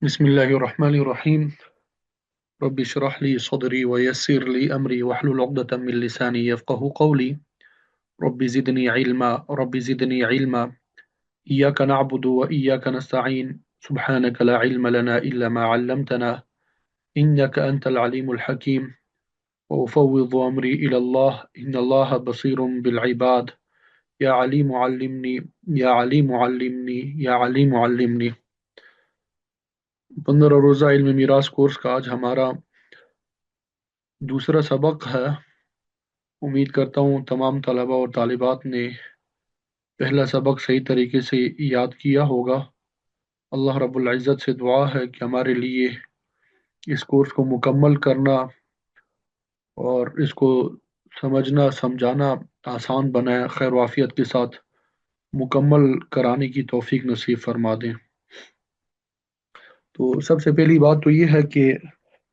بسم الله الرحمن الرحيم. رب اشرح لي صدري ويسر لي أمري واحلل عقدة من لساني يفقه قولي. رب زدني علما رب زدني علما. إياك نعبد وإياك نستعين. سبحانك لا علم لنا إلا ما علمتنا إنك أنت العليم الحكيم. وأفوض أمري إلى الله إن الله بصير بالعباد. يا عليم علمني يا عليم علمني يا عليم علمني. 15 روزہ علم میراث کورس کا آج ہمارا دوسرا سبق ہے۔ امید کرتا ہوں تمام طلبہ اور طالبات نے پہلا سبق صحیح طریقے سے یاد کیا ہوگا۔ اللہ رب العزت سے دعا ہے کہ ہمارے لیے اس کورس کو مکمل کرنا اور اس کو سمجھنا سمجھانا آسان بنائے، خیر و عافیت کے ساتھ مکمل کرانے کی توفیق نصیب فرما دیں۔ تو سب سے پہلی بات تو یہ ہے کہ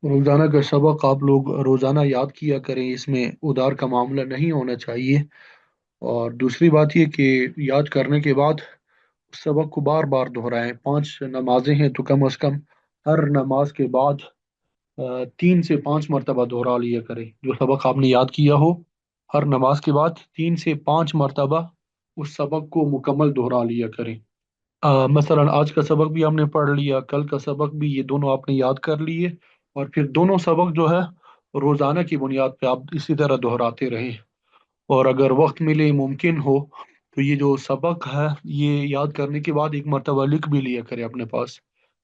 روزانہ کا سبق آپ لوگ روزانہ یاد کیا کریں، اس میں ادار کا معاملہ نہیں ہونا چاہیے۔ اور دوسری بات یہ کہ یاد کرنے کے بعد اس سبق کو بار بار دہرائیں۔ 5 نمازیں ہیں تو کم از کم ہر نماز کے بعد 3 سے 5 مرتبہ دہرا لیا کریں۔ جو سبق آپ نے یاد کیا ہو ہر نماز کے بعد 3 سے 5 مرتبہ اس سبق کو مکمل دہرا لیا کریں۔ مثلا آج کا سبق بھی ہم نے پڑھ لیا، کل کا سبق بھی، یہ دونوں آپ نے یاد کر لیے، اور پھر دونوں سبق جو ہے روزانہ کی بنیاد پہ آپ اسی طرح دہراتے رہیں۔ اور اگر وقت ملے، ممکن ہو، تو یہ جو سبق ہے یہ یاد کرنے کے بعد ایک مرتبہ لکھ بھی لیا کرے اپنے پاس۔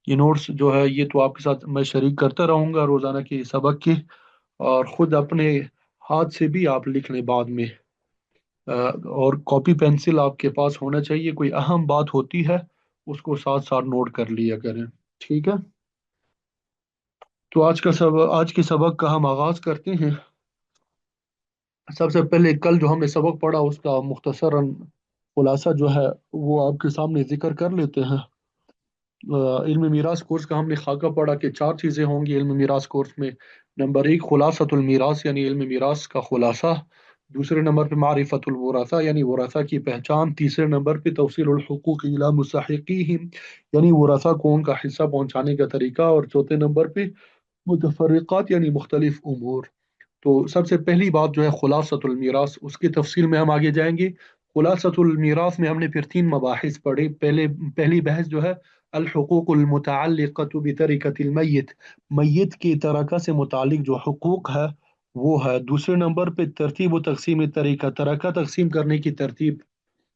یہ نوٹس جو ہے یہ تو آپ کے ساتھ میں شریک کرتا رہوں گا روزانہ کے سبق کے، اور خود اپنے ہاتھ سے بھی آپ لکھ لیں بعد میں۔ اور کاپی پینسل آپ کے پاس ہونا چاہیے، کوئی اہم بات ہوتی ہے اس کو ساتھ ساتھ نوٹ کر لیا کریں، ٹھیک ہے؟ تو آج کے سبق کا ہم آغاز کرتے ہیں۔ سب سے پہلے کل جو ہم نے سبق پڑھا اس کا مختصراً خلاصہ جو ہے وہ آپ کے سامنے ذکر کر لیتے ہیں۔ علم میراث کورس کا ہم نے خاکہ پڑھا کہ 4 چیزیں ہوں گی علم میراث کورس میں۔ نمبر 1 خلاصۃ المیراث یعنی علم میراث کا خلاصہ، دوسرے نمبر پہ معرفت الورثہ یعنی ورثہ کی پہچان، تیسرے نمبر پہ توصیل الحقوق الی مستحقیہم یعنی ورثہ کو ان کا حصہ پہنچانے کا طریقہ، اور چوتھے نمبر پہ متفرقات یعنی مختلف امور۔ تو سب سے پہلی بات جو ہے خلاصۃ المیراث، اس کی تفصیل میں ہم آگے جائیں گے۔ خلاصۃ المیراث میں ہم نے پھر 3 مباحث پڑھے۔ پہلی بحث جو ہے الحقوق المتعلقۃ بترکۃ المیت، میت کی ترکہ سے متعلق جو حقوق ہے وہ ہے۔ دوسرے نمبر پہ ترتیب و تقسیم طریقہ، ترکہ تقسیم کرنے کی ترتیب،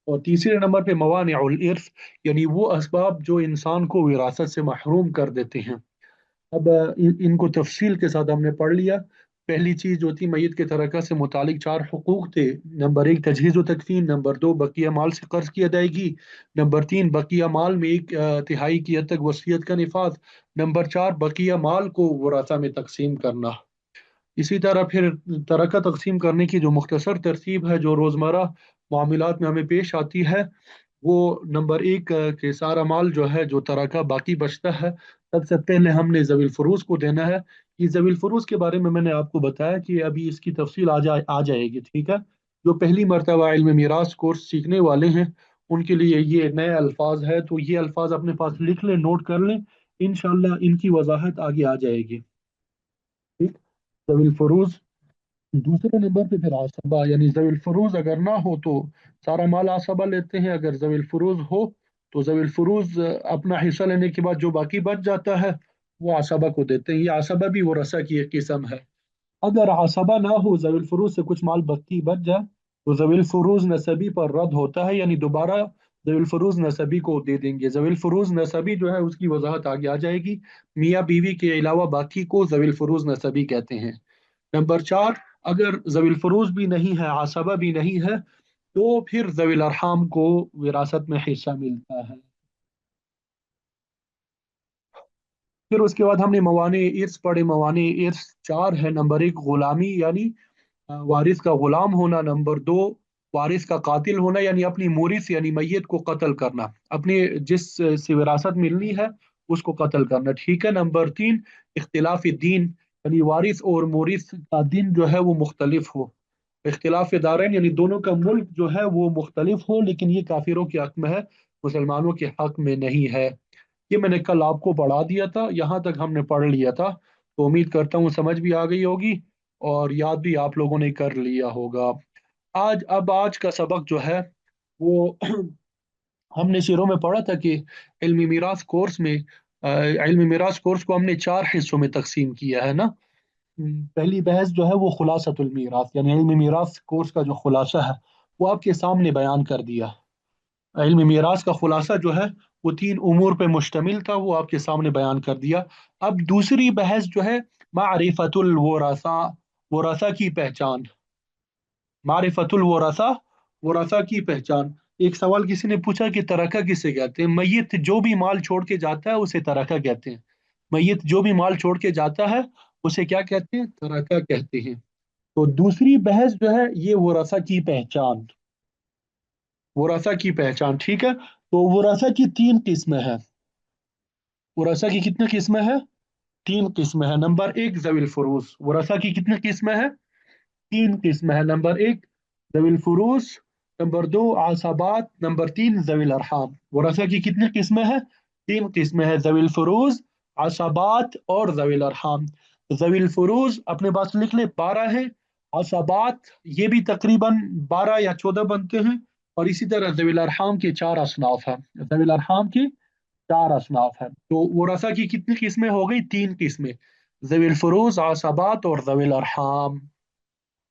اور تیسرے نمبر پہ موانع الارث یعنی وہ اسباب جو انسان کو وراثت سے محروم کر دیتے ہیں۔ اب ان کو تفصیل کے ساتھ ہم نے پڑھ لیا۔ پہلی چیز جو تھی میت کے ترکہ سے متعلق 4 حقوق تھے۔ نمبر 1 تجہیز و تکفین، نمبر 2 بقیہ مال سے قرض کی ادائیگی، نمبر 3 بقیہ مال میں 1/3 کی حد تک وصیت کا نفاذ، نمبر 4 بقیہ مال کو ورثہ میں تقسیم کرنا۔ اسی طرح پھر ترکہ تقسیم کرنے کی جو مختصر ترتیب ہے جو روزمرہ معاملات میں ہمیں پیش آتی ہے، وہ نمبر 1 کہ سارا مال جو ہے جو ترکہ باقی بچتا ہے سب سے پہلے ہم نے ذوی الفروز کو دینا ہے۔ یہ ذوی الفروز کے بارے میں نے آپ کو بتایا کہ ابھی اس کی تفصیل آ جائے گی، ٹھیک ہے؟ جو پہلی مرتبہ علم میراث کورس سیکھنے والے ہیں ان کے لیے یہ نئے الفاظ ہے، تو یہ الفاظ اپنے پاس لکھ لیں، نوٹ کر لیں، انشاءاللہ ان کی وضاحت آگے آ جائے گی، ٹھیک؟ ذوی الفروز، دوسرے نمبر پہ پھر عصبہ، یعنی ذوی الفروز اگر نہ ہو تو سارا مال عصبہ لیتے ہیں، اگر ذوی الفروز ہو تو ذوی الفروز اپنا حصہ لینے کے بعد جو باقی بچ جاتا ہے وہ عصبہ کو دیتے ہیں۔ یہ عصبہ بھی ورثہ کی ایک قسم ہے۔ اگر عصبہ نہ ہو، ذوی الفروز سے کچھ مال باقی بچ جائے تو ذوی الفروز نسبی پر رد ہوتا ہے، یعنی دوبارہ ذوی الفروز نسبی کو دے دیں گے۔ ذوی الفروز نسبی جو ہے اس کی وضاحت آگے آ جائے گی۔ میاں بیوی کے علاوہ باقی کو ذوی الفروز نسبی کہتے ہیں۔ نمبر 4 اگر ذوی الفروز بھی نہیں ہے، عصبہ بھی نہیں ہے، تو پھر ذوی الارحام کو وراثت میں حصہ ملتا ہے۔ پھر اس کے بعد ہم نے موانع ارث پڑھے۔ موانع ارث 4 ہے۔ نمبر 1 غلامی یعنی وارث کا غلام ہونا، نمبر 2 وارث کا قاتل ہونا یعنی اپنی مورث یعنی میت کو قتل کرنا، اپنے جس سے وراثت ملنی ہے اس کو قتل کرنا، ٹھیک ہے؟ نمبر 3 اختلاف الدین یعنی وارث اور مورث کا دین جو ہے وہ مختلف ہو۔ اختلاف دارین یعنی دونوں کا ملک جو ہے وہ مختلف ہو، لیکن یہ کافروں کے حق میں ہے، مسلمانوں کے حق میں نہیں ہے۔ ये मैंने कल आपको पढ़ा दिया था, यहाँ तक हमने पढ़ लिया था, तो उम्मीद करता हूँ समझ भी आ गई होगी और याद भी आप लोगों ने कर लिया होगा। आज का सबक जो है वो हमने शुरू में पढ़ा था कि इल्मी मीरास कोर्स में इल्मी मीरास कोर्स को हमने चार हिस्सों में तकसीम किया है ना। पहली बहस जो है वो खुलासतुल मीरास, यानी इल्मी मीरास कोर्स का जो खुलासा है वो आपके सामने बयान कर दिया। इल्म मीरास का खुलासा जो है वो तीन उमूर पे मुश्तमिल था, वो आपके सामने बयान कर दिया। अब दूसरी बहस जो है मारिफतुल वरासा, वरासा की पहचान। मारिफतुल वरासा, वरासा की पहचान। एक सवाल किसी ने पूछा कि तरका किसे कहते हैं। मैयत जो भी माल छोड़ के जाता है उसे तरका कहते हैं। मैयत जो भी माल छोड़ के जाता है उसे क्या कहते हैं, तरका कहते हैं। तो दूसरी बहस जो है ये वरासा की पहचान, वरासा की पहचान, ठीक है। तो वरासा की तीन किस्में हैं। वरासा की कितनी किस्में हैं? तीन किस्में हैं। नंबर एक जविल फुरूस। वरासा की कितनी किस्में हैं? तीन किस्में हैं। नंबर एक जविल फुरूस, नंबर दो आसाबात, नंबर तीन जविल अरहाम। वरासा की कितनी किस्में हैं? तीन किस्में हैं, जविल फुरूस, आसाबात और जविल अरहाम। जविल फुरूस अपने पास लिख ले 12 है। आसाबात ये भी तकरीबन 12 या 14 बनते हैं। और इसी तरह जविल अरहाम के चार असनाफ हैं। जविल अरहाम के चार असनाफ हैं। तो वरासा की कितनी किस्में हो गई? तीन किस्में, जविल फुरूज, आसाबात और जविल अरहाम।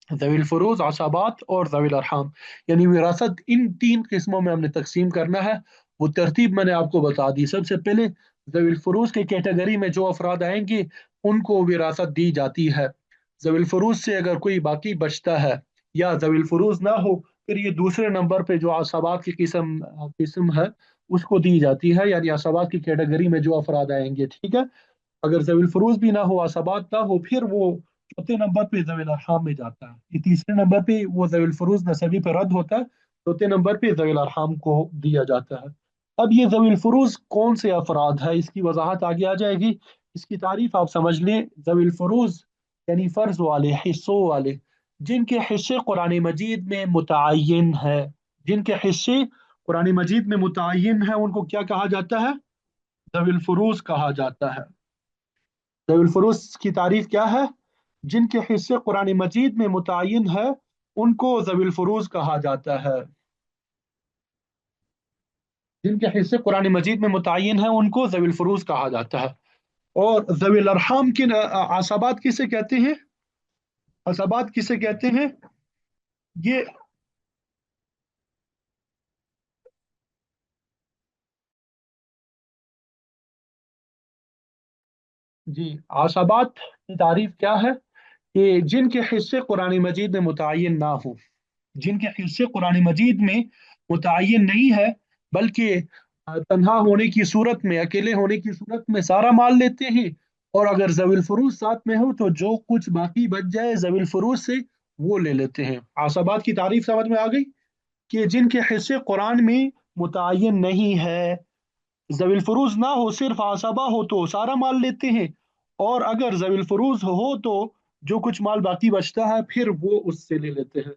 जविल फुरूज, आसाबात और जविल अरहाम, यानी विरासत इन तीन किस्मों में हमने तकसीम करना है। वो तरतीब मैंने आपको बता दी। सबसे पहले जविल फुरूज के कैटेगरी में जो अफराद आएंगे उनको विरासत दी जाती है। जविल फुरूज से अगर कोई बाकी बचता है या जविल फुरूज ना हो, फिर ये दूसरे नंबर पे जो आसाबात की किस्म किस्म है उसको दी जाती है, यानी आसाबात की कैटेगरी में जो अफराद आएंगे, ठीक है। अगर जवील फरूज भी ना हो, असबात ना हो, फिर वो चौथे नंबर पे जवील अरहाम में जाता है। ये तीसरे नंबर पे वो जवील फरूज नसबी पे रद्द होता है, चौथे नंबर पे जवील अरहाम को दिया जाता है। अब ये जवील फरूज कौन से अफराद है, इसकी वजाहत आगे आ जाएगी। इसकी तारीफ आप समझ लें। जवील फरूज यानी फर्ज वाले, हिस्सों वाले, जिनके हिस्से कुरान मजीद में मुतय्यन है। जिनके हिस्से कुरान मजीद में मुतय्यन है उनको क्या कहा जाता है? जवील फरूज कहा जाता है। ज़वील फुरूस की तारीफ क्या है? जिनके हिस्से कुरान मजीद में मुतय्यन है उनको ज़वील फुरूज कहा जाता है। जिनके हिस्से कुरान मजीद में मुतय्यन है उनको ज़वील फुरूज कहा जाता है। और ज़वील अरहाम की आसाबात किसे कहते हैं? आसाबात किसे कहते हैं? ये, जी, आसाबात की तारीफ क्या है कि जिनके हिस्से कुरान मजीद में मुतय्यन ना हो। जिनके हिस्से कुरान मजीद में मुतय्यन नहीं है, बल्कि तन्हा होने की सूरत में, अकेले होने की सूरत में सारा माल लेते हैं। और अगर जविल फरूज साथ में हो तो जो कुछ बाकी बच जाए जविल फरूज से वो ले लेते हैं। आसबात की तारीफ समझ में आ गई कि जिनके हिस्से कुरान में मुतय्यन नहीं है, जविल फरूज ना हो, सिर्फ आसबा हो तो सारा माल लेते हैं। और अगर जविल फरूज हो तो जो कुछ माल बाकी बचता है फिर वो उससे ले लेते हैं।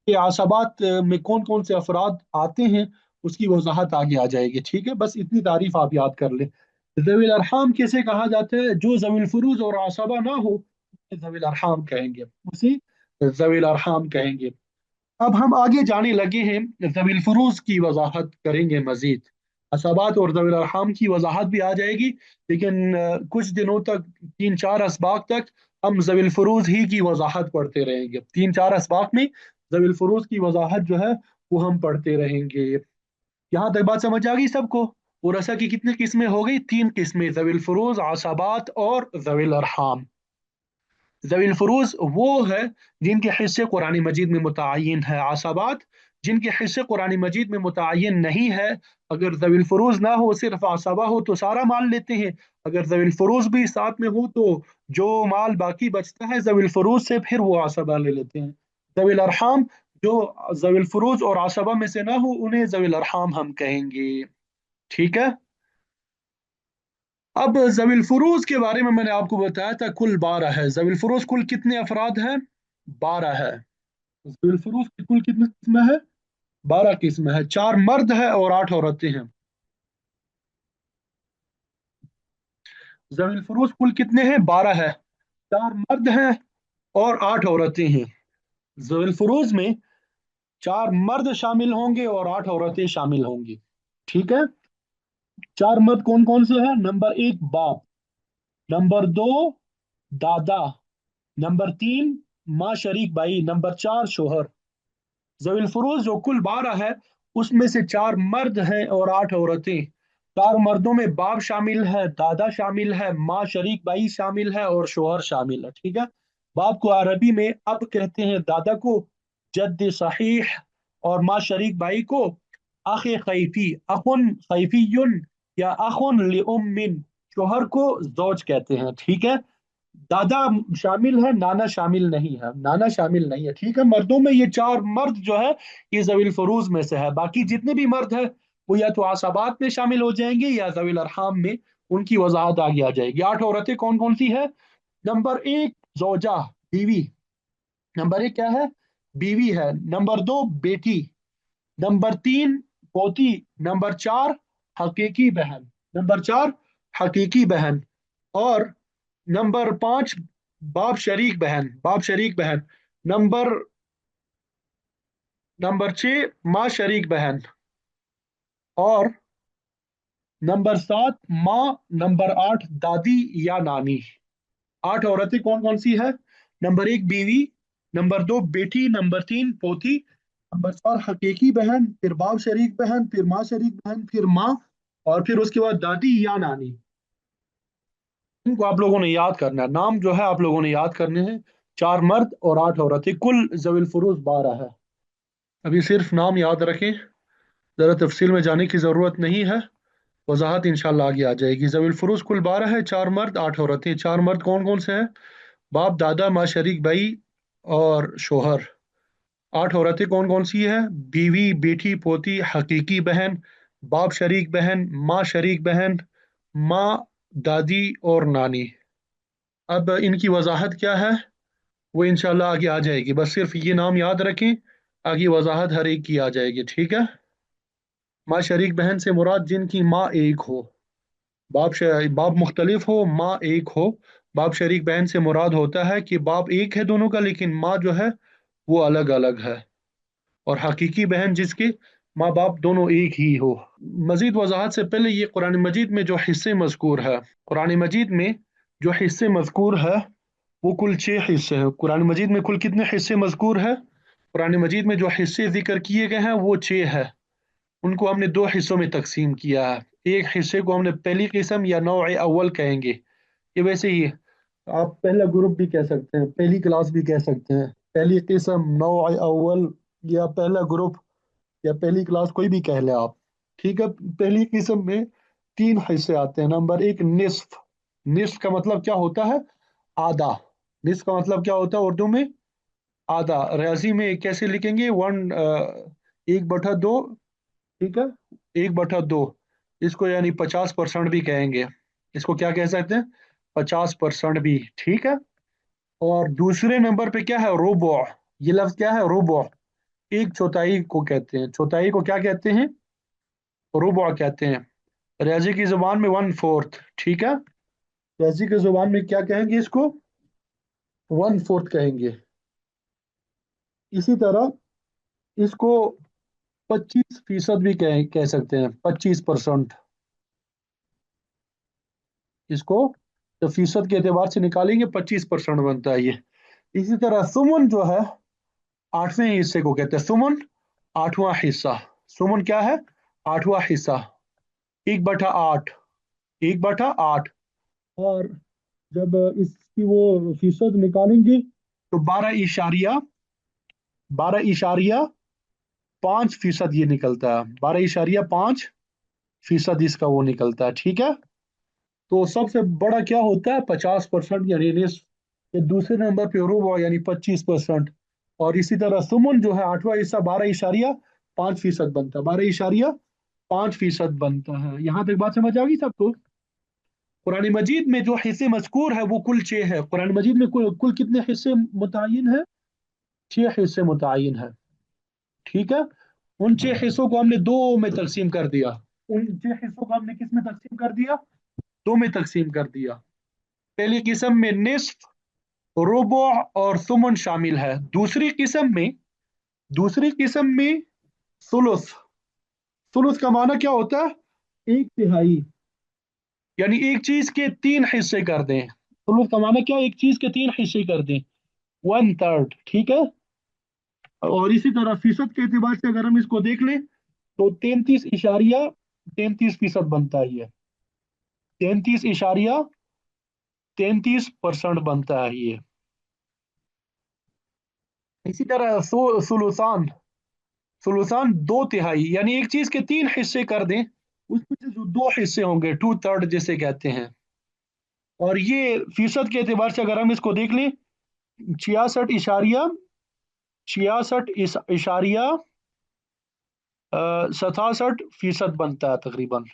ये आसबात में कौन कौन से अफराद आते हैं उसकी वजाहत आगे आ जाएगी, ठीक है। बस इतनी तारीफ आप याद कर लें। जविल अरहाम कैसे कहा जाता है? जो जविल फरूज और आसबा ना हो उसे जविल अरहाम कहेंगे, उसे जविल अरहाम कहेंगे। अब हम आगे जाने लगे हैं, जवील फरूज की वजाहत करेंगे मजीद। असबात और जवील अरहाम की वजाहत भी आ जाएगी, लेकिन कुछ दिनों तक, 3 4 असबाक तक हम जवील फरूज ही की वजाहत पढ़ते रहेंगे। 3 4 असबाक में जवील फरूज की वजाहत जो है वो हम पढ़ते रहेंगे। यहाँ तक बात समझ आ गई सबको? उरसा की कितनी किस्में हो गई? तीन किस्में, जवील फरूज, आसबात और जवील अरहाम। जवील फरूज वो है जिनके हिस्से कुरान मजीद में मुतय्यन है। आसबात जिनके हिस्से कुरान मजीद में मुतय्यन नहीं है। अगर जवील फरूज ना हो, सिर्फ आसबा हो तो सारा माल लेते हैं। अगर जवील फरूज भी साथ में हो तो जो माल बाकी बचता है जवील फरूज से फिर वो आसबा ले लेते हैं। जवील अरहाम जो जवील फरूज और आसबा में से ना हो उन्हें जवील अरहाम हम कहेंगे, ठीक है। अब जवील फुरूज के बारे में मैंने आपको बताया था कुल 12 है। जवील फुरूज कुल कितने अफराद हैं? 12 है। जवील फुरूज की कुल कितनी किस्में हैं? 12 किस्में हैं। 4 मर्द है और 8 औरतें हैं। ज़वील फुरूज कुल कितने हैं? 12 है। 4 मर्द हैं और 8 औरतें हैं। ज़वील फुरूज में 4 मर्द शामिल होंगे और 8 औरतें शामिल होंगी। ठीक है। 4 मर्द कौन कौन से हैं? नंबर 1 बाप, नंबर 2 दादा, नंबर 3 माँ शरीक भाई, नंबर 4 शोहर। जवील फुरूज जो कुल 12 है, उसमें से 4 मर्द हैं और 8 औरतें। 4 मर्दों में बाप शामिल है, दादा शामिल है, माँ शरीक भाई शामिल है और शोहर शामिल है। ठीक है। बाप को अरबी में अब कहते हैं, दादा को जद सहीह, और माँ शरीक भाई को अख खैफी, अखुन खैफीयुन या अखुन लिउम्मिन। शोहर को जौज कहते हैं। ठीक है। दादा शामिल है, नाना शामिल नहीं है, नाना शामिल नहीं है। ठीक है। मर्दों में ये 4 मर्द जो है, ये जवील फरूज में से है। बाकी जितने भी मर्द है, वो या तो आसाबात में शामिल हो जाएंगे या जवील अरहाम में। उनकी वजाहत आगे आ जाएगी। 8 औरतें कौन कौन सी है? नंबर 1 जोजा, बीवी। नंबर 1 क्या है? बीवी है। नंबर 2 बेटी। नंबर 3 पोती। नंबर 4 हकीकी बहन। नंबर 4 हकीकी बहन। और नंबर 5 बाप शरीक बहन, बाप शरीक बहन। नंबर नंबर 6 माँ शरीक बहन। और नंबर 7 माँ। नंबर 8 दादी या नानी। 8 औरतें कौन कौन सी है? नंबर 1 बीवी, नंबर 2 बेटी, नंबर 3 पोती, नंबर 4 हकीकी बहन, फिर बाप शरीक बहन, फिर माँ शरीक बहन, फिर माँ, और फिर उसके बाद दादी या नानी। इनको आप लोगों ने याद करना है। नाम जो है आप लोगों ने याद करने हैं। 4 मर्द और 8 औरतें, कुल जविल फुरूज 12 है। अभी सिर्फ नाम याद रखें, ज़रा तफसील में जाने की ज़रूरत नहीं है। वजाहत इंशाल्लाह आगे आ जाएगी। जविल फुरूज कुल 12 है। 4 मर्द 8 औरतें। 4 मर्द कौन कौन से हैं? बाप, दादा, माँ शरीक भाई और शोहर। 8 औरतें कौन कौन सी है? बीवी, बेटी, पोती, हकीकी बहन, बाप शरीक बहन, माँ शरीक बहन, माँ, दादी और नानी। अब इनकी वजाहत क्या है, वो इंशाल्लाह आगे आ जाएगी। बस सिर्फ ये नाम याद रखें, आगे वजाहत हर एक की आ जाएगी। ठीक है। माँ शरीक बहन से मुराद जिनकी माँ एक हो, बाप मुख्तलिफ हो, माँ एक हो। बाप शरीक बहन से मुराद होता है कि बाप एक है दोनों का, लेकिन माँ जो है वो अलग अलग है। और हकीकी बहन जिसके माँ बाप दोनों एक ही हो। मजीद वजाहत से पहले, ये कुरान मजीद में जो हिस्से मजकूर है, कुरान मजीद में जो हिस्से मजकूर है, वो कुल 6 हिस्से हैं। कुरान मजीद में कुल कितने हिस्से मजकूर है? कुरान मजीद में जो हिस्से जिक्र किए गए हैं वो 6 है। उनको हमने 2 हिस्सों में तकसीम किया है। एक हिस्से को हमने पहली किस्म या नौ अव्वल कहेंगे। ये वैसे ही आप पहला ग्रुप भी कह सकते हैं, पहली क्लास भी कह सकते हैं, पहली किस्म, नौ अव्वल, या पहला ग्रुप, या पहली क्लास, कोई भी कह ले आप। ठीक है। पहली किस्म में 3 हिस्से आते हैं। नंबर 1 निस्फ। निस्फ का मतलब क्या होता है? आधा। निस्फ का मतलब क्या होता है उर्दू में? आधा। रियाजी में कैसे लिखेंगे? 1/2। ठीक है। 1/2। इसको यानी 50% भी कहेंगे। इसको क्या कह सकते हैं? 50% भी। ठीक है। और दूसरे नंबर पे क्या है? रुबो। ये लफ्ज क्या है? रुबो। 1/4 को कहते हैं। चौथाई को क्या कहते हैं? रुबो कहते हैं। रियाजी की जुबान में 1/4। ठीक है। रियाजी की जुबान में क्या कहेंगे इसको? 1/4 कहेंगे। इसी तरह इसको 25% भी कह सकते हैं। 25%। इसको तो फीसद के एतबार से निकालेंगे, 25% बनता है ये। इसी तरह सुमन जो है, 8वें हिस्से को कहते हैं सुमन। 8वां हिस्सा। सुमन क्या है? 8वां हिस्सा। 1/8। 1/8। और जब इसकी वो फीसद निकालेंगे तो 12.5% ये निकलता है। 12.5% इसका वो निकलता है। ठीक है। तो सबसे बड़ा क्या होता है? 50%, यानी निस्फ। फिर दूसरे नंबर पे रुबा यानी 25%। और इसी तरह सुमन जो है, 8वां हिस्सा, 12.5% बनता है। 12.5% बनता है। यहाँ तक बात समझ आ गई सबको? कुरान मजीद में जो हिस्से मजकूर है वो कुल 6 है। कुरान मजीद में कुल कितने हिस्से मुतय्यन है? 6 हिस्से मुतय्यन है। ठीक है। उन 6 हिस्सों को हमने दो में तकसीम कर दिया। उन 6 हिस्सों को हमने किस में तकसीम कर दिया? दो में तकसीम कर दिया। पहली किस्म में निस्फ, रुबो और सुमन शामिल है। दूसरी किस्म में सुलुस। सुलुस का माना क्या होता है? एक तिहाई। यानी एक चीज के तीन हिस्से कर दें। सुलुस का माना क्या? एक चीज के तीन हिस्से कर दें, वन थर्ड। ठीक है। और इसी तरह फीसद के एतबार से अगर हम इसको देख लें तो 33.33% बनता है ये। 33.33% बनता है ये। इसी तरह सुलुसान। सुलुसान दो तिहाई, यानी एक चीज के तीन हिस्से कर दें, उसमें से जो दो हिस्से होंगे, टू थर्ड जिसे कहते हैं। और ये फीसद के एतबार से अगर हम इसको देख लें, 66 इशारिया 67% बनता है तकरीबन।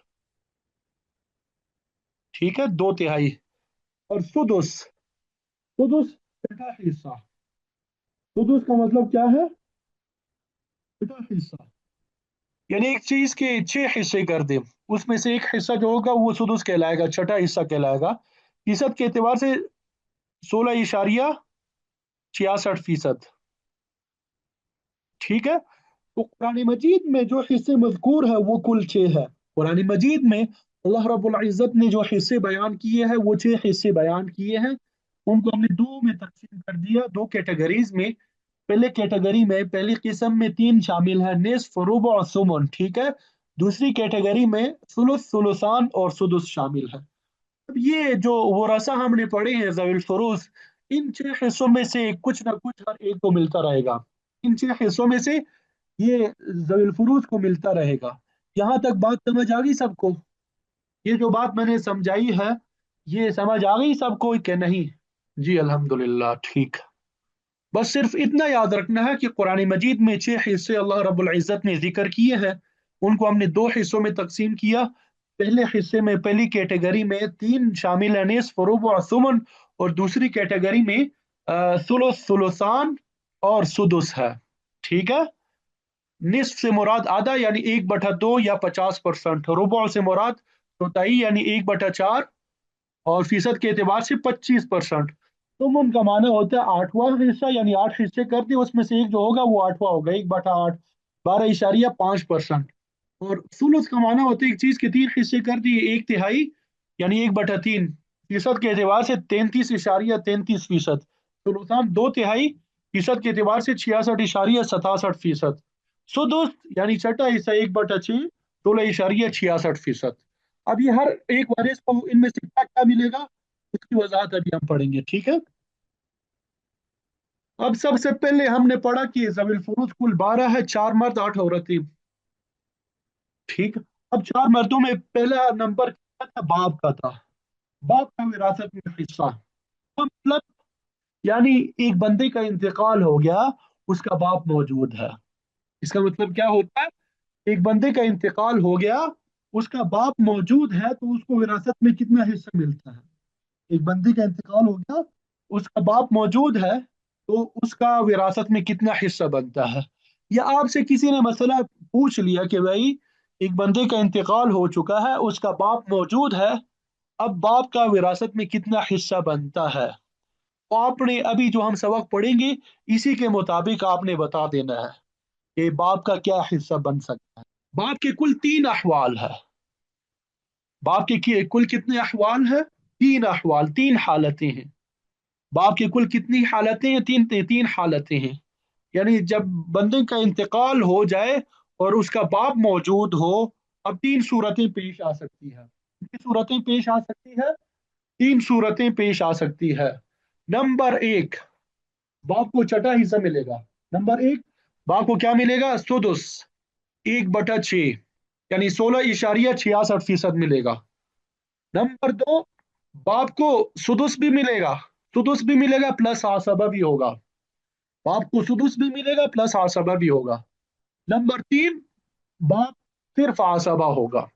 ठीक है, दो तिहाई। और सुदुस। सुदुस छठा हिस्सा। सुदुस का मतलब क्या है? छठा हिस्सा। यानी एक चीज के छह हिस्से कर दे, उसमें से एक हिस्सा जो होगा वो सुदुस कहलाएगा, छठा हिस्सा कहलाएगा। फीसद के एतबार से 16.66%। ठीक है। तो कुरान मजीद में जो हिस्से मजकूर है वो कुल छह है। कुरान मजीद में अल्लाह रब्बुल इज्जत ने जो हिस्से बयान किए हैं वो छह हिस्से बयान किए हैं। उनको हमने दो में तकसीम कर दिया, दो कैटेगरीज में। पहले कैटेगरी में, पहली किस्म में तीन शामिल है, निस्फ, रुबा और सुमन। ठीक है। दूसरी कैटेगरी में सुलुस, सुलुसान और सुदुस शामिल है। अब ये जो वरासा हमने पढ़े हैं ज़वील फुरूज, इन छह हिस्सों में से कुछ ना कुछ हर एक को मिलता रहेगा। इन छह हिस्सों में से ये ज़वील फुरूज को मिलता रहेगा। यहाँ तक बात समझ आ गई सबको? ये जो बात मैंने समझाई है, ये समझ आ गई सबको कि नहीं? जी अल्हम्दुलिल्लाह, ठीक। बस सिर्फ इतना याद रखना है कि कुरान मजीद में छह हिस्से अल्लाह रब्बुल इज़्ज़त ने जिक्र किए हैं। उनको हमने दो हिस्सों में तकसीम किया। पहले हिस्से में, पहली कैटेगरी में तीन शामिल है, निस्फ, रुबु और सुमन। और दूसरी कैटेगरी में सुलुस, सुलुसान और सुदुस है। ठीक है। निस्फ से मुराद आधा यानी 1/2 या 50%। रुबु से मुराद चौथाई यानी 1/4। और फीसद के एतबार से 25%। तुम उनका माना होता है आठवां हिस्सा, यानी आठ हिस्से कर दिए, उसमें से एक जो होगा वो आठवां होगा, 1/8, 12.5%। और सुलुस का माना होता है एक चीज के तीन हिस्से कर दिए, एक तिहाई यानी 1/3। फीसद के एतबार से 33.33%। सुलुसान दो तिहाई, फीसद के एतबार से 66.67%। सुदुस यानी छठा हिस्सा 1/6, 16.66%। अब ये हर एक वारिस को इनमें से क्या क्या मिलेगा, इसकी वजाहत अभी हम पढ़ेंगे। ठीक है। अब सबसे पहले हमने पढ़ा कि ज़वील फुरूज कुल 12 है, चार मर्द 8 औरतें। ठीक। अब चार मर्दों में पहला नंबर क्या था? बाप का था। बाप का विरासत में हिस्सा। मतलब यानी एक बंदे का इंतकाल हो गया, उसका बाप मौजूद है। इसका मतलब क्या होता है? एक बंदे का इंतकाल हो गया, उसका बाप मौजूद है, तो उसको विरासत में कितना हिस्सा मिलता है? एक बंदे का इंतकाल हो गया, उसका बाप मौजूद है, तो उसका विरासत में कितना हिस्सा बनता है? या आपसे किसी ने मसला पूछ लिया कि भाई एक बंदे का इंतकाल हो चुका है, उसका बाप मौजूद है, अब बाप का विरासत में कितना हिस्सा बनता है? तो आपने अभी जो हम सबक पढ़ेंगे इसी के मुताबिक आपने बता देना है कि बाप का क्या हिस्सा बन सकता है। बाप के कुल तीन अहवाल है। बाप के कुल कितने अहवाल है? तीन अहवाल, तीन हालतें हैं। बाप की कुल कितनी हालतें हैं? तीन तीन हालतें हैं। यानी जब बंदे का इंतकाल हो जाए और उसका बाप मौजूद हो, अब तीन सूरतें पेश आ सकती है। कितनी सूरतें पेश आ सकती है? तीन सूरतें पेश आ सकती है। नंबर एक, बाप को छठा हिस्सा मिलेगा। नंबर एक, बाप को क्या मिलेगा? सुदुस, 1/6, यानी 16.66% मिलेगा। नंबर दो, बाप को सुदुस भी मिलेगा। सुदुस भी मिलेगा प्लस आसबा भी होगा। बाप को सुदुस भी मिलेगा प्लस आसबा भी होगा। नंबर तीन, बाप सिर्फ आसबा होगा।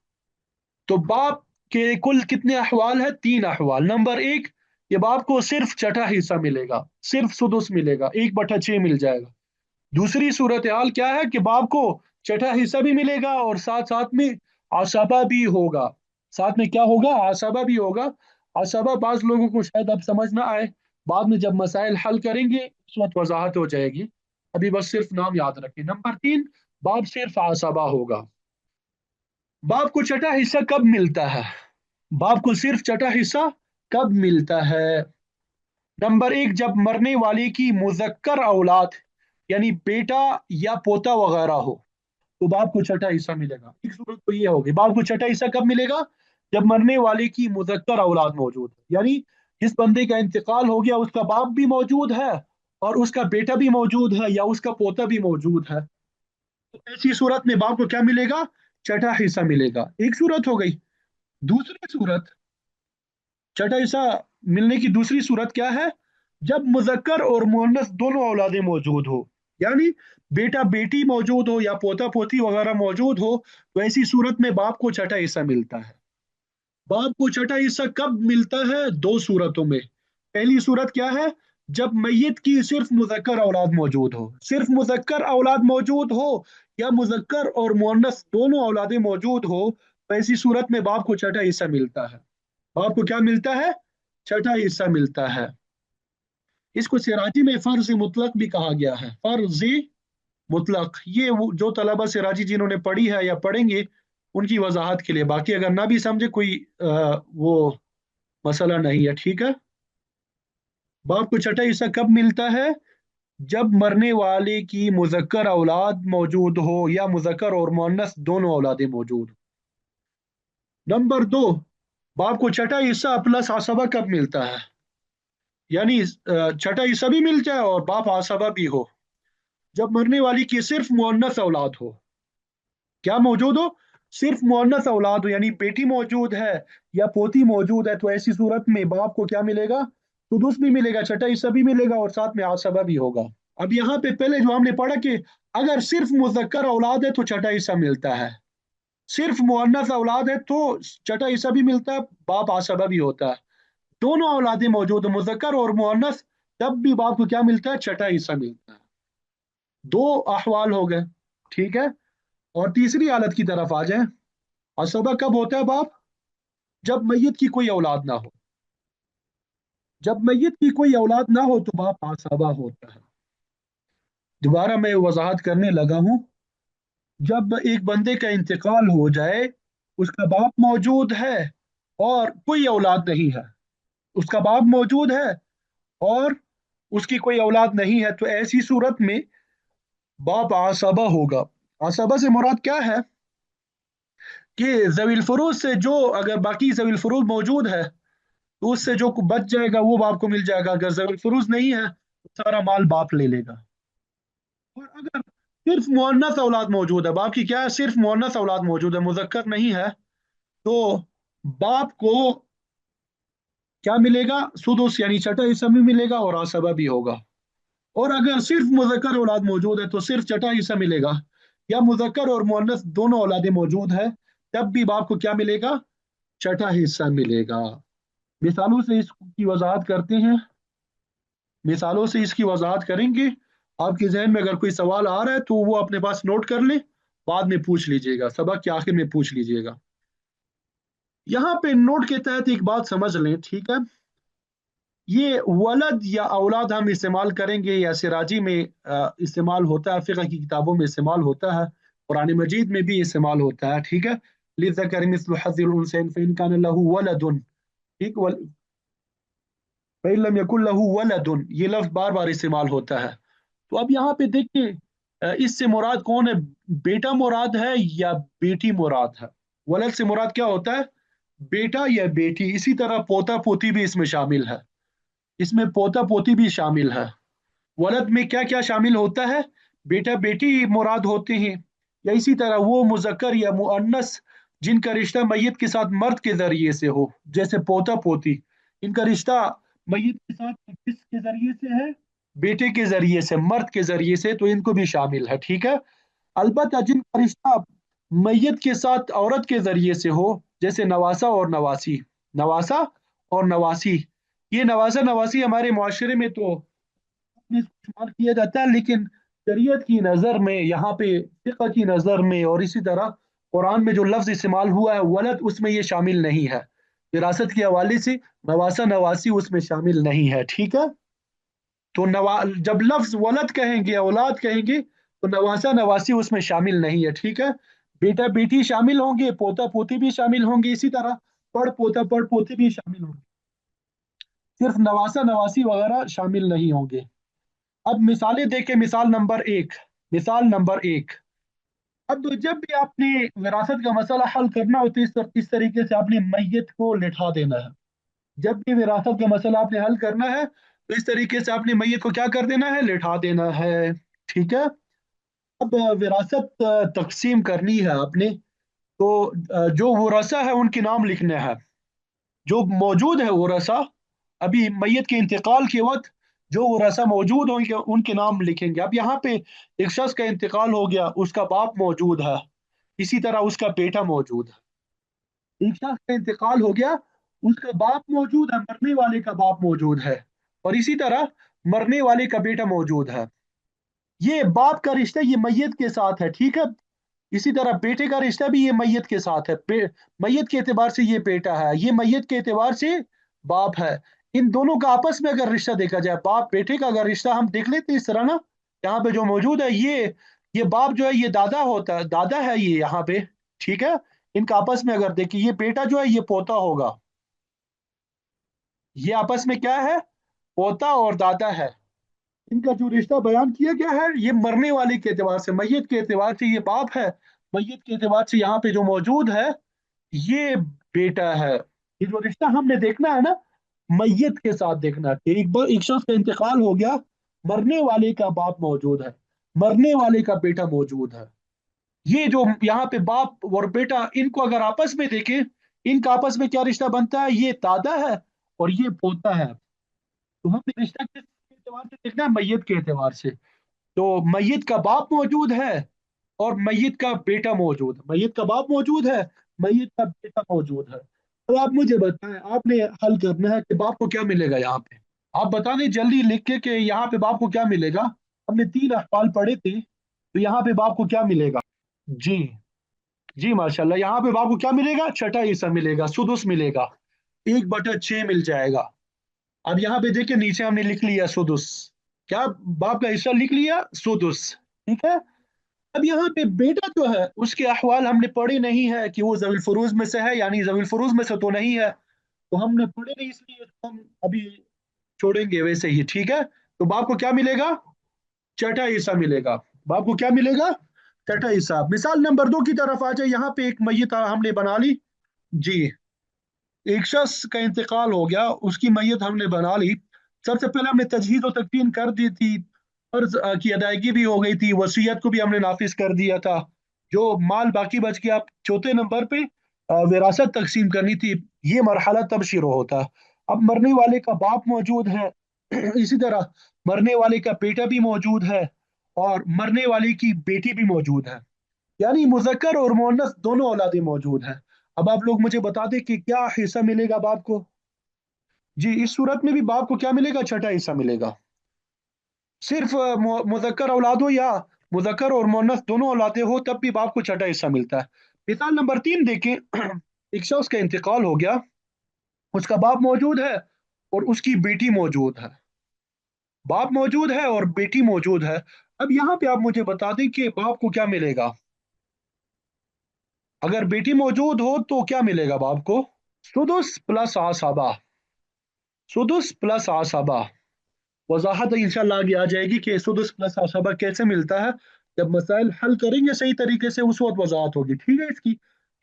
तो बाप के कुल कितने अहवाल है? तीन अहवाल। नंबर एक, ये बाप को सिर्फ छठा हिस्सा मिलेगा, सिर्फ सुदुस मिलेगा, 1/6 मिल जाएगा। दूसरी सूरत हाल क्या है कि बाप को छठा हिस्सा भी मिलेगा और साथ साथ में आसबा भी होगा। साथ में क्या होगा, आसबा भी होगा। आसबा बाज लोगों को शायद अब समझ ना आए, बाद में जब मसाइल हल करेंगे उस वक्त वजाहत हो जाएगी। अभी बस सिर्फ नाम याद रखें। नंबर 3, बाब सिर्फ आसबा होगा। बाब को छठा हिस्सा कब मिलता है? बाब को सिर्फ छठा हिस्सा कब मिलता है? नंबर 1, जब मरने वाले की मुजक्कर औलाद यानी बेटा या पोता वगैरह हो, तो बाप को छठा हिस्सा मिलेगा। एक सूरत तो ये होगी, बाप को छठा हिस्सा कब मिलेगा? जब मरने वाले की मुजक्कर औलाद मौजूद है, यानी जिस बंदे का इंतकाल हो गया उसका बाप भी मौजूद है और उसका बेटा भी मौजूद है या उसका पोता भी मौजूद है, तो ऐसी सूरत में बाप को क्या मिलेगा? छठा हिस्सा मिलेगा। एक सूरत हो गई। दूसरी सूरत, छठा हिस्सा मिलने की दूसरी सूरत क्या है? जब मुजक्कर और मुअन्नस दोनों औलादें मौजूद हो, यानी बेटा बेटी मौजूद हो या पोता पोती वगैरह मौजूद हो, तो ऐसी सूरत में बाप को छठा हिस्सा मिलता है। बाप को छठा हिस्सा कब मिलता है? दो सूरतों में। पहली सूरत क्या है? जब मैयत की सिर्फ मुजक्कर औलाद मौजूद हो, सिर्फ मुजक्कर औलाद मौजूद हो या मुजक्कर और मुअन्नस दोनों औलादें मौजूद हो, तो ऐसी सूरत में बाप को छठा हिस्सा मिलता है। बाप को क्या मिलता है? छठा हिस्सा मिलता है। इसको सिराजी में फर्ज मुतलक भी कहा गया है। फर्ज मुतलक, ये जो तलबा सिराजी जिन्होंने पढ़ी है या पढ़ेंगे उनकी वजाहत के लिए, बाकी अगर ना भी समझे कोई वो मसला नहीं है, ठीक है। बाप को छठा हिस्सा कब मिलता है? जब मरने वाले की मुजक्कर औलाद मौजूद हो या मुजक्कर और मुअन्नस दोनों औलादें मौजूद हो। नंबर 2, बाप को छठा हिस्सा प्लस आसबा कब मिलता है? यानी छठा हिस्सा भी मिल जाए और बाप आसबा भी हो। जब मरने वाली की सिर्फ मुअन्नस औलाद हो, क्या मौजूद हो? सिर्फ मुअन्नस औलाद हो, यानी बेटी मौजूद है या पोती मौजूद है, तो ऐसी सूरत में बाप को क्या मिलेगा? सुदुस भी मिलेगा, छठा हिस्सा भी मिलेगा और साथ में आसबा भी होगा। अब यहाँ पे पहले जो हमने पढ़ा कि अगर सिर्फ मुजक्कर औलाद है तो छठा हिस्सा मिलता है, सिर्फ मुअन्नस औलाद है तो छठा हिस्सा भी मिलता है, बाप आसबा भी होता है। दोनों औलादें मौजूद है, मुजक्कर और मुअन्नस, तब भी बाप को क्या मिलता है? छठा हिस्सा मिलता है। दो अहवाल हो गए, ठीक है। और तीसरी हालत की तरफ आ जाए। असबा कब होता है बाप? जब मैयत की कोई औलाद ना हो। जब मैयत की कोई औलाद ना हो तो बाप आसबा होता है। दोबारा मैं वजाहत करने लगा हूं। जब एक बंदे का इंतकाल हो जाए, उसका बाप मौजूद है और कोई औलाद नहीं है, उसका बाप मौजूद है और उसकी कोई औलाद नहीं है, तो ऐसी सूरत में बाप आसबा होगा। आसबा से मुराद क्या है? कि जवील फरूज से जो, अगर बाकी जवील फरूज मौजूद है तो उससे जो बच जाएगा वो बाप को मिल जाएगा, अगर जवील फरूज नहीं है तो सारा माल बाप ले लेगा। और अगर सिर्फ मुअन्नस औलाद मौजूद है, बाप की क्या है? सिर्फ मुअन्नस औलाद मौजूद है, मुजक्कर नहीं है, तो बाप को क्या मिलेगा? सुदुस यानी छठा हिस्सा भी मिलेगा और आसबा भी होगा। और अगर सिर्फ मुजक्कर औलाद मौजूद है तो सिर्फ छठा हिस्सा मिलेगा, या मुजक्कर और मुअन्नस दोनों औलादें मौजूद है, तब भी बाप को क्या मिलेगा? छठा हिस्सा मिलेगा। मिसालों से इसकी वजाहत करते हैं, मिसालों से इसकी वजाहत करेंगे। आपके जहन में अगर कोई सवाल आ रहा है तो वो अपने पास नोट कर ले, बाद में पूछ लीजिएगा, सबक के आखिर में पूछ लीजिएगा। यहाँ पे नोट के तहत एक बात समझ लें, ठीक है। ये वलद या औलाद हम इस्तेमाल करेंगे या सिराजी में इस्तेमाल होता है, फिक़ह की किताबों में इस्तेमाल होता है, कुरान मजीद में भी इस्तेमाल होता है, ठीक है। लिज़्ज़करि मिस्लु हज़्ज़िल उनसयैन फ़इन कान लहू वलदुन, ठीक, फ़इन लम यकुन लहू वलदुन, ये लफ्ज बार बार इस्तेमाल होता है। तो अब यहाँ पे देखिए, इससे मुराद कौन है? बेटा मुराद है या बेटी मुराद है? वलद से मुराद क्या होता है? बेटा या बेटी। इसी तरह पोता पोती भी इसमें शामिल है, इसमें पोता पोती भी शामिल है। वलद में क्या क्या शामिल होता है? बेटा बेटी मुराद होते हैं, या इसी तरह वो मुजक्कर या मुअन्नस जिनका रिश्ता मैयत के साथ मर्द के जरिए से हो, जैसे पोता पोती, इनका रिश्ता मैयत के साथ किसके जरिए से है? बेटे के जरिए से, मर्द के जरिए से, तो इनको भी शामिल है, ठीक है। अलबत्ता जिनका रिश्ता मैयत के साथ औरत के जरिए से हो, जैसे नवासा और नवासी, नवासा और नवासी, ये नवासा नवासी हमारे मुआशरे में तो में इस्तेमाल किया जाता है, लेकिन शरीयत की नज़र में, यहाँ पे फिक़ह की नज़र में और इसी तरह قرآن میں جو لفظ استعمال ہوا ہے ولد، اس میں یہ شامل نہیں ہے، وراثت کے حوالے سے نواسا نواسی اس میں شامل نہیں ہے، ٹھیک ہے؟ تو جب لفظ ولد کہیں گے، اولاد کہیں گے، تو نواسا نواسی اس میں شامل نہیں ہے، ٹھیک ہے؟ بیٹا بیٹی شامل ہوں گے، پوتا پوتی بھی شامل ہوں گے، اسی طرح پڑ پوتا پڑ پوتی بھی شامل ہوں گے، صرف نواسا نواسی وغیرہ شامل نہیں ہوں گے۔ اب مثالیں دیکھیں، مثال نمبر 1، اب جب بھی آپ نے وراثت کا مسئلہ حل کرنا ہو تو اس طریقے سے آپ نے میت کو لٹھا دینا ہے۔ جب بھی وراثت کا مسئلہ آپ نے حل کرنا ہے تو اس طریقے سے آپ نے میت کو کیا کر دینا ہے؟ لٹھا دینا ہے، ٹھیک ہے؟ اب وراثت تقسیم کرنی ہے آپ نے، تو جو ورثہ ہے ان کے نام لکھنے ہیں، جو موجود ہے ورثہ ابھی میت کے انتقال کے وقت جو ورثہ موجود ہوں گے ان کے نام لکھیں گے۔ اب یہاں پہ ایک شخص کا انتقال ہو گیا، اس کا باپ موجود ہے، اسی طرح اس کا بیٹا موجود ہے۔ ایک شخص کا انتقال ہو گیا، اس کا باپ موجود ہے، مرنے والے کا باپ موجود ہے، اور اسی طرح مرنے والے کا بیٹا موجود ہے۔ یہ باپ کا رشتہ یہ میت کے ساتھ ہے، ٹھیک ہے؟ اسی طرح بیٹے کا رشتہ بھی یہ میت کے ساتھ ہے، میت کے اعتبار سے یہ بیٹا ہے، یہ میت کے اعتبار سے باپ ہے۔ ان دونوں کا آپس میں اگر رشتہ دیکھا جائے، باپ بیٹے کا اگر رشتہ ہم دیکھ لیتے اس طرح نا، یہاں پہ جو موجود ہے یہ باپ جو ہے یہ دادا ہوتا ہے، دادا ہے یہ یہاں پہ، ٹھیک ہے؟ ان کا آپس میں اگر دیکھیں، یہ بیٹا جو ہے یہ پوتا ہوگا، یہ آپس میں کیا ہے؟ پوتا اور دادا ہے۔ ان کا جو رشتہ بیان کیا گیا ہے یہ مرنے والے کے اعتبار سے، میت کے اعتبار سے یہ باپ ہے، میت کے اعتبار سے یہاں پہ جو موجود ہے یہ بیٹا ہے۔ یہ جو رشتہ ہم نے دیکھنا ہے نا، میت کے ساتھ دیکھنا کہ ایک شخص کا انتقال ہو گیا، مرنے والے کا باپ موجود ہے، مرنے والے کا بیٹا موجود ہے، یہ جو یہاں پہ باپ اور بیٹا ان کو اگر آپس میں دیکھیں، ان کا آپس میں کیا رشتہ بنتا ہے؟ یہ دادا ہے اور یہ پوتا ہے۔ تو ہم نے رشتہ کس اعتبار سے دیکھنا ہے؟ میت کے اعتبار سے۔ تو میت کا باپ موجود ہے اور میت کا بیٹا موجود ہے، میت کا باپ موجود ہے، میت کا بیٹا موجود ہے۔ تو آپ مجھے بتائیں، آپ نے حل کرنا ہے کہ باپ کو کیا ملے گا یہاں پہ؟ آپ بتا دیں جلدی لکھ کے کہ یہاں پہ باپ کو کیا ملے گا؟ ہم نے 3 احوال پڑھے تھے، تو یہاں پہ باپ کو کیا ملے گا؟ جی جی ماشاء اللہ، یہاں پہ باپ کو کیا ملے گا؟ چھٹا حصہ ملے گا، سدس ملے گا، 1/6 مل جائے گا۔ اب یہاں پہ دیکھیں نیچے ہم نے لکھ لیا سدس، کیا؟ باپ کا حصہ لکھ لیا سدس، ٹھیک ہے؟ اب یہاں پہ بیٹا جو ہے اس کے احوال ہم نے پڑھے نہیں ہے کہ وہ ذوی الفروز میں سے ہے، یعنی ذوی الفروز میں سے تو نہیں ہے، تو ہم نے پڑھے نہیں، اس لیے ہم ابھی چھوڑیں گے ویسے ہی، ٹھیک ہے؟ تو باپ کو کیا ملے گا؟ چھٹا حصہ ملے گا۔ باپ کو کیا ملے گا؟ چھٹا حصہ۔ مثال نمبر 2 کی طرف آ جائے، یہاں پہ ایک میت ہم نے بنا لی، جی، ایک شخص کا انتقال ہو گیا، اس کی میت ہم نے بنا لی، سب سے پہلے ہم نے تجہیز و تکفین کر دی تھی، قرض کی ادائیگی بھی ہو گئی تھی، وصیت کو بھی ہم نے نافذ کر دیا تھا، جو مال باقی بچ گیا، چوتھے نمبر پہ وراثت تقسیم کرنی تھی، یہ مرحلہ تب شروع ہوتا۔ اب مرنے والے کا باپ موجود ہے، اسی طرح مرنے والے کا بیٹا بھی موجود ہے، اور مرنے والے کی بیٹی بھی موجود ہے، یعنی مذکر اور مؤنث دونوں اولادیں موجود ہیں۔ اب آپ لوگ مجھے بتا دیں کہ کیا حصہ ملے گا باپ کو؟ جی، اس صورت میں بھی باپ کو کیا ملے گا؟ چھٹا حصہ ملے گا، صرف مذکر اولاد ہو یا مذکر اور مؤنث دونوں اولادیں ہو تب بھی باپ کو چھٹا حصہ ملتا ہے۔ مثال نمبر 3 دیکھیں، ایک شخص کا انتقال ہو گیا، اس کا باپ موجود ہے اور اس کی بیٹی موجود ہے، باپ موجود ہے اور بیٹی موجود ہے۔ اب یہاں پہ آپ مجھے بتا دیں کہ باپ کو کیا ملے گا؟ اگر بیٹی موجود ہو تو کیا ملے گا باپ کو؟ سدس پلس آصابہ، سدس پلس آصابہ، وضاحت انشاءاللہ آگے آ جائے گی کہ سدس پلس آصابہ کیسے ملتا ہے، جب مسائل حل کریں گے صحیح طریقے سے اس وقت وضاحت ہوگی، ٹھیک ہے اس کی؟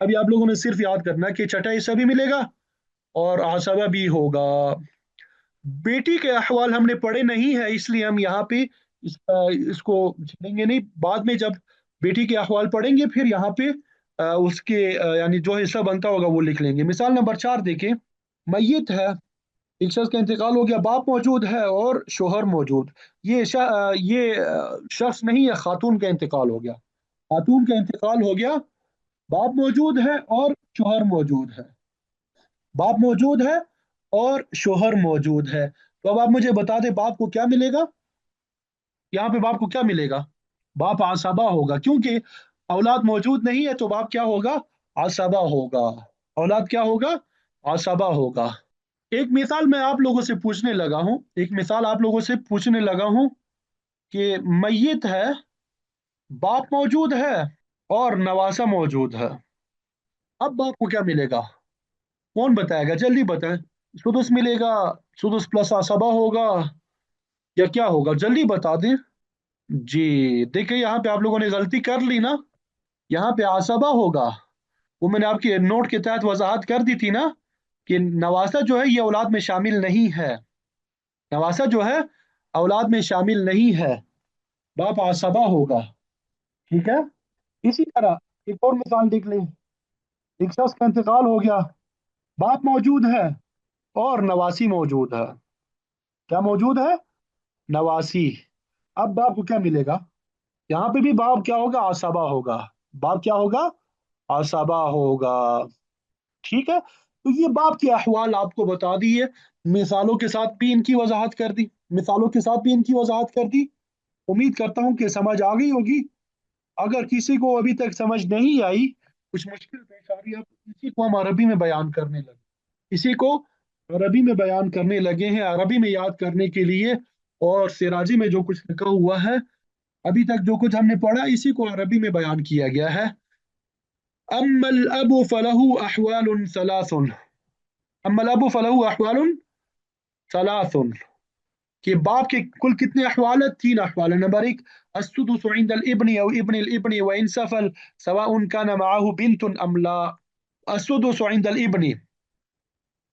ابھی آپ لوگوں نے صرف یاد کرنا ہے کہ چھٹا حصہ بھی ملے گا اور آصابہ بھی ہوگا۔ بیٹی کے احوال ہم نے پڑھے نہیں ہے، اس لیے ہم یہاں پہ اس کو چھیڑیں گے نہیں، بعد میں جب بیٹی کے احوال پڑھیں گے پھر یہاں پہ اس کے یعنی جو حصہ بنتا ہوگا وہ لکھ لیں گے۔ مثال نمبر 4 دیکھیں، میت ہے، ایک شخص کا انتقال ہو گیا، باپ موجود ہے اور شوہر موجود، یہ شخص نہیں ہے، خاتون کا انتقال ہو گیا، خاتون کا انتقال ہو گیا، باپ موجود ہے اور شوہر موجود ہے، باپ موجود ہے اور شوہر موجود ہے۔ تو اب آپ مجھے بتا دیں باپ کو کیا ملے گا؟ یہاں پہ باپ کو کیا ملے گا؟ باپ آصابہ ہوگا، کیونکہ औलाद मौजूद नहीं है तो बाप क्या होगा? आसबा होगा। औलाद क्या होगा? आसबा होगा। एक मिसाल मैं आप लोगों से पूछने लगा हूं, एक मिसाल आप लोगों से पूछने लगा हूं कि मैयत है, बाप मौजूद है और नवासा मौजूद है। अब बाप को क्या मिलेगा? कौन बताएगा? जल्दी बताएं। सुदुस मिलेगा, सुदुस प्लस आसबा होगा, या क्या होगा? जल्दी बता दें। जी देखिए, यहाँ पे आप लोगों ने गलती कर ली ना। यहाँ पे आसबा होगा। वो मैंने आपके नोट के तहत वजाहत कर दी थी ना कि नवासा जो है ये औलाद में शामिल नहीं है। नवासा जो है औलाद में शामिल नहीं है। बाप आसबा होगा। ठीक है। इसी तरह एक और मिसाल देख लें। एक शख्स का इंतकाल हो गया, बाप मौजूद है और नवासी मौजूद है। क्या मौजूद है? नवासी। अब बाप को क्या मिलेगा? यहाँ पे भी बाप क्या होगा? आसबा होगा। बाप क्या होगा? आसबा होगा। ठीक है। तो ये बाप के अहवाल आपको बता दिए, मिसालों के साथ भी इनकी वजाहत कर दी, मिसालों के साथ भी इनकी वजाहत कर दी। उम्मीद करता हूँ कि समझ आ गई होगी। अगर किसी को अभी तक समझ नहीं आई, कुछ मुश्किल पेश आ रही है, तो इसी को हम अरबी में बयान करने लगे। इसी को अरबी में बयान करने लगे हैं, अरबी में याद करने के लिए। और सिराजी में जो कुछ लिखा हुआ है, अभी तक जो कुछ हमने पढ़ा, इसी को अरबी में बयान किया गया है। अम्मल अबु फलहु अहवालुन सलासुन। अम्मल अबु फलहु अहवालुन सलासुन। कि बाप के कुल कितने अहवाल है? तीन अहवाल है। नंबर एक, अस्सुदुसु इंदल इब्नी औ इब्निल इब्नी व इन सफल सवाउन कान माअहु बिंतुन अम ला। अस्सुदुसु इंदल इब्नी,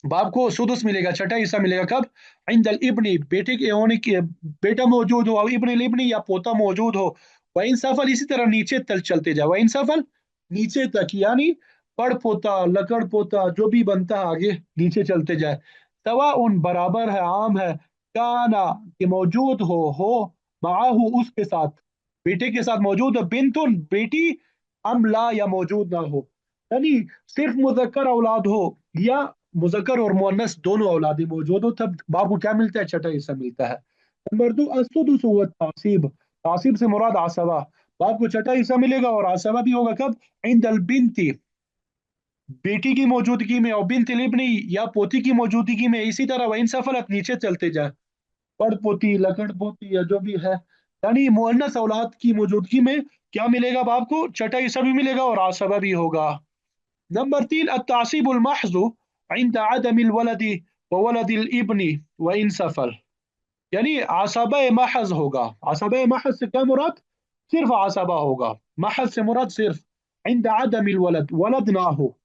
बाप को सुदुस मिलेगा, छठा हिस्सा मिलेगा कब? इंदल इब्नी, बेटे के होने के, बेटा मौजूद हो, इब्निल इब्नी या पोता मौजूद हो। व इन सफल, इसी तरह नीचे तक चलते जाए, व इन सफल नीचे तक, यानी पड़ पोता, लकड़ पोता, जो भी बनता है आगे नीचे चलते जाए। तवा उन बराबर है, आम है, काना कि मौजूद हो माहू उसके साथ, बेटे के साथ मौजूद है, बिनतुन बेटी, अम ला या मौजूद ना हो। यानी सिर्फ मुजक्कर औलाद हो या मुजक्कर और मुअन्नस दोनों औलादी मौजूद हो, तब बाप को क्या मिलता है? छठा हिस्सा मिलता है। नंबर दो, असुदुस हुवा तासीब। तासीब से मुराद आसबा। बाप को छठा हिस्सा मिलेगा और आसबा भी होगा कब? इंदल बिनती, बेटी की मौजूदगी में, और बिन तिलिबनी या पोती की मौजूदगी में। इसी तरह वह इन सफलत नीचे चलते जाए, पड़ पोती, लकड़ पोती या जो भी है, यानी मुअन्नस औलाद की मौजूदगी में क्या मिलेगा? बाप को छठा हिस्सा भी मिलेगा और आसबा भी होगा। नंबर तीन, अतासीबुल महजु इंद अदमिल वलदी व वलदिल इब्नी व इन सफल। यानी आसबा महज होगा। आसबा महज से क्या मुराद? सिर्फ आसबा होगा। महज से मुराद सिर्फ। इंद अदमिल वलद, वलद ना हो,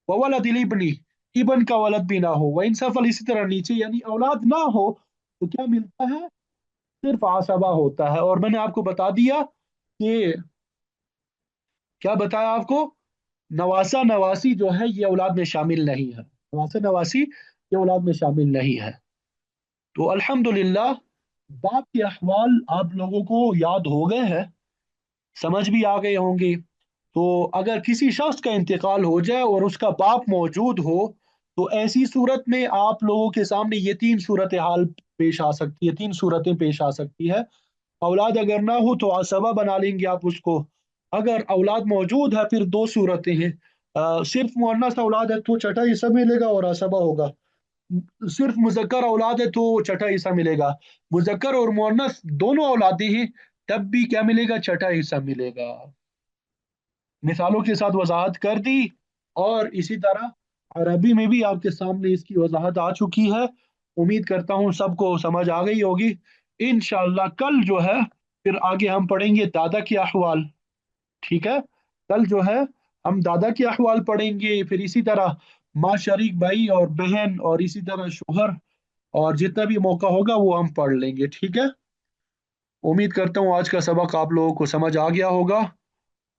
व वलदिल इब्नी, इबन का वलद भी ना हो, व इन सफल इसी तरह नीचे, यानी औलाद ना हो तो क्या मिलता है? सिर्फ आसबा होता है। और मैंने आपको बता दिया कि, क्या बताया आपको? नवासा नवासी जो है ये औलाद में शामिल नहीं है। नवासा नवासी ये औलाद में शामिल नहीं है। तो अल्हम्दुलिल्लाह, बाप के अहवाल आप लोगों को याद हो गए हैं, समझ भी आ गए होंगे। तो अगर किसी शख्स का इंतकाल हो जाए और उसका बाप मौजूद हो, तो ऐसी सूरत में आप लोगों के सामने ये तीन सूरत हाल पेश आ सकती है, तीन सूरतें पेश आ सकती है। औलाद अगर ना हो तो आसबा बना लेंगे आप उसको। अगर औलाद मौजूद है फिर दो सूरतें हैं। सिर्फ मुअन्नस औलाद है तो छठा हिस्सा मिलेगा और आसबा होगा। सिर्फ मुजक्कर औलाद है तो छठा हिस्सा मिलेगा। मुजक्कर और मुअन्नस दोनों औलादी हैं, तब भी क्या मिलेगा? छठा हिस्सा मिलेगा। मिसालों के साथ वजाहत कर दी। और इसी तरह अरबी में भी आपके सामने इसकी वजाहत आ चुकी है। उम्मीद करता हूँ सबको समझ आ गई होगी। इंशाअल्लाह कल जो है फिर आगे हम पढ़ेंगे दादा के अहवाल। ठीक है। कल जो है हम दादा के अहवाल पढ़ेंगे, फिर इसी तरह माँ, शरीक भाई और बहन, और इसी तरह शोहर, और जितना भी मौका होगा वो हम पढ़ लेंगे। ठीक है। उम्मीद करता हूँ आज का सबक आप लोगों को समझ आ गया होगा।